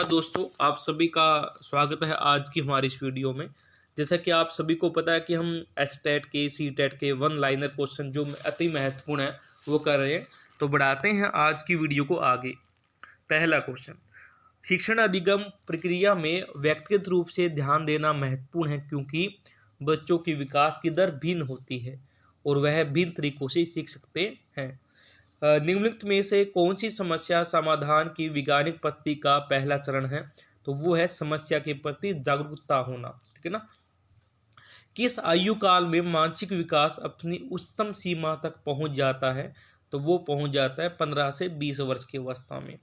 नमस्कार दोस्तों, आप सभी का स्वागत है आज की हमारी इस वीडियो में। जैसा कि आप सभी को पता है कि हम एचटेट के सीटेट के वन लाइनर क्वेश्चन जो अति महत्वपूर्ण है वो कर रहे हैं। तो बढ़ाते हैं आज की वीडियो को आगे। पहला क्वेश्चन, शिक्षण अधिगम प्रक्रिया में व्यक्तिगत रूप से ध्यान देना महत्वपूर्ण है क्योंकि बच्चों की विकास की दर भिन्न होती है और वह भिन्न तरीकों से सीख सकते हैं। निम्नलिखित में से कौन सी समस्या समाधान की वैज्ञानिक पद्धति का पहला चरण है? तो वो है समस्या के प्रति जागरूकता होना। ठीक है ना। किस आयु काल में मानसिक विकास अपनी उच्चतम सीमा तक पहुंच जाता है? तो वो पहुंच जाता है 15 से 20 वर्ष की अवस्था में।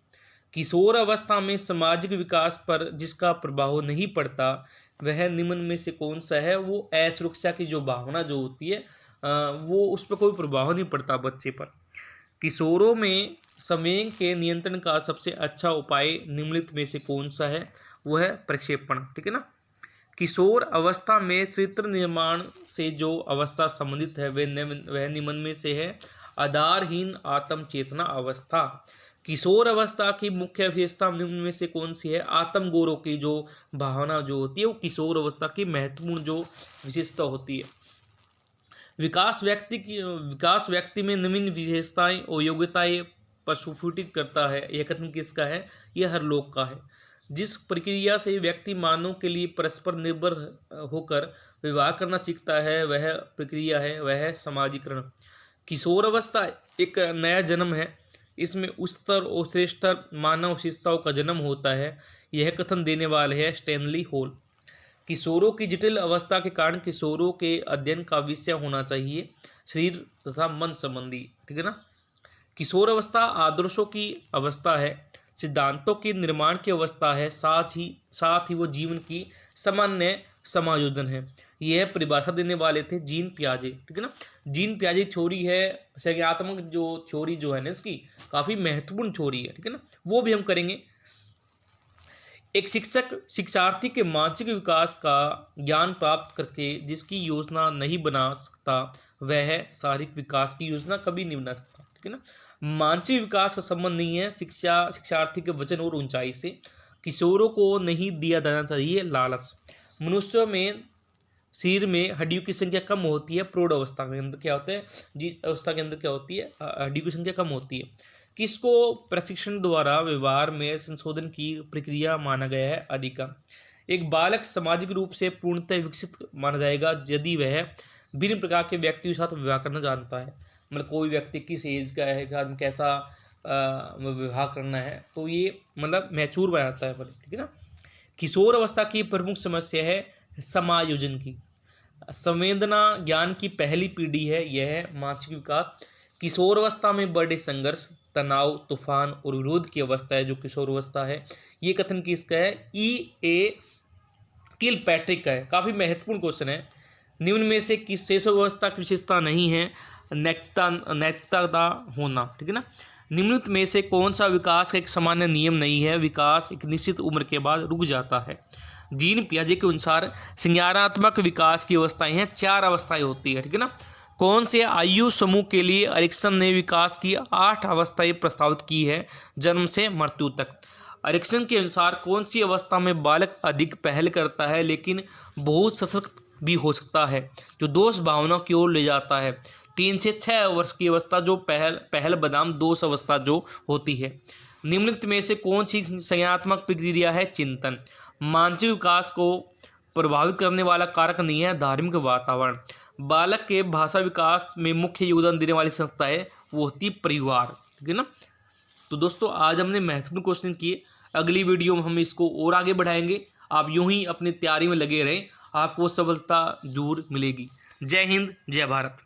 किशोर अवस्था में सामाजिक विकास पर जिसका प्रभाव नहीं पड़ता वह निम्न में से कौन सा है? वो असुरक्षा की जो भावना जो होती है वो उस पर कोई प्रभाव नहीं पड़ता बच्चे पर। किशोरों में संवेग के नियंत्रण का सबसे अच्छा उपाय निम्नलिखित में से कौन सा है? वो है प्रक्षेपण। ठीक है ना। किशोर अवस्था में चरित्र निर्माण से जो अवस्था संबंधित है वह निम्न में से है आधारहीन आत्म चेतना अवस्था। किशोर अवस्था की मुख्य विशेषता निम्न में से कौन सी है? आत्म गौरव की जो भावना जो होती है वो किशोर अवस्था की महत्वपूर्ण जो विशेषता होती है। विकास व्यक्ति में नवीन विशेषताएं और योग्यताएं प्रस्फुटित करता है। यह कथन किसका है? यह हर लोग का है। जिस प्रक्रिया से व्यक्ति मानव के लिए परस्पर निर्भर होकर व्यवहार करना सीखता है वह प्रक्रिया है वह है समाजीकरण। किशोर अवस्था एक नया जन्म है, इसमें उच्चतर और श्रेष्ठतर मानव विशेषताओं का जन्म होता है। यह कथन देने वाले हैं स्टैनली हॉल। किशोरों की जटिल अवस्था के कारण किशोरों के अध्ययन का विषय होना चाहिए शरीर तथा मन संबंधी। ठीक है ना। किशोर अवस्था आदर्शों की अवस्था है, सिद्धांतों के निर्माण की अवस्था है, साथ ही वो जीवन की सामान्य समायोजन है। यह परिभाषा देने वाले थे जीन पियाजे। ठीक है ना। जीन पियाजे थ्योरी है संज्ञानात्मक जो थ्योरी जो है ना इसकी काफ़ी महत्वपूर्ण थ्योरी है। ठीक है ना, वो भी हम करेंगे। एक शिक्षक शिक्षार्थी के मानसिक विकास का ज्ञान प्राप्त करके जिसकी योजना नहीं बना सकता वह शारीरिक विकास की योजना कभी नहीं बना सकता। ठीक है ना। मानसिक विकास का संबंध नहीं है शिक्षार्थी के वजन और ऊंचाई से। किशोरों को नहीं दिया जाना चाहिए लालच। मनुष्यों में शरीर में हड्डियों की संख्या कम होती है। प्रौढ़ अवस्था के अंदर क्या होता है? जी अवस्था के अंदर क्या होती है? हड्डियों की संख्या कम होती है। किसको प्रशिक्षण द्वारा व्यवहार में संशोधन की प्रक्रिया माना गया है? अधिगम। एक बालक सामाजिक रूप से पूर्णतः विकसित माना जाएगा यदि वह भिन्न प्रकार के व्यक्तियों के साथ व्यवहार करना जानता है। मतलब कोई व्यक्ति किस एज का है, कैसा व्यवहार करना है, तो ये मतलब मैच्योर बनाता है। ठीक है ना। किशोर अवस्था की प्रमुख समस्या है समायोजन की। संवेदना ज्ञान की पहली पीढ़ी है, यह है मानसिक विकास। किशोर अवस्था में बड़े संघर्ष, तनाव, तूफान और विरोध की अवस्था है जो किशोर अवस्था है। ये कथन किसका है? E.A. किलपैट्रिक का है। काफ़ी महत्वपूर्ण क्वेश्चन है। निम्न में से किस शैशव अवस्था की विशेषता नहीं है? नैतिकता होना। ठीक है ना। निम्नलिखित में से कौन सा विकास का एक सामान्य नियम नहीं है? विकास एक निश्चित उम्र के बाद रुक जाता है। जीन पियाजे के अनुसार संज्ञानात्मक विकास की अवस्थाएं हैं, 4 अवस्थाएं होती है। ठीक है ना। कौन से आयु समूह के लिए एरिक्सन ने विकास की 8 अवस्थाएं प्रस्तावित की है जन्म से मृत्यु तक? एरिक्सन के अनुसार कौन सी अवस्था में बालक अधिक पहल करता है लेकिन बहुत सशक्त भी हो सकता है जो दोष भावना की ओर ले जाता है? 3 से 6 वर्ष की अवस्था जो पहल बनाम दोष अवस्था जो होती है। निम्नलिखित में से कौन सी संज्ञानात्मक प्रक्रिया है? चिंतन। मानसिक विकास को प्रभावित करने वाला कारक नहीं है धार्मिक वातावरण। बालक के भाषा विकास में मुख्य योगदान देने वाली संस्था है वो होती परिवार। ठीक है ना। तो दोस्तों आज हमने महत्वपूर्ण क्वेश्चन किए। अगली वीडियो में हम इसको और आगे बढ़ाएंगे। आप यूं ही अपनी तैयारी में लगे रहें, आपको सफलता जरूर मिलेगी। जय हिंद, जय भारत।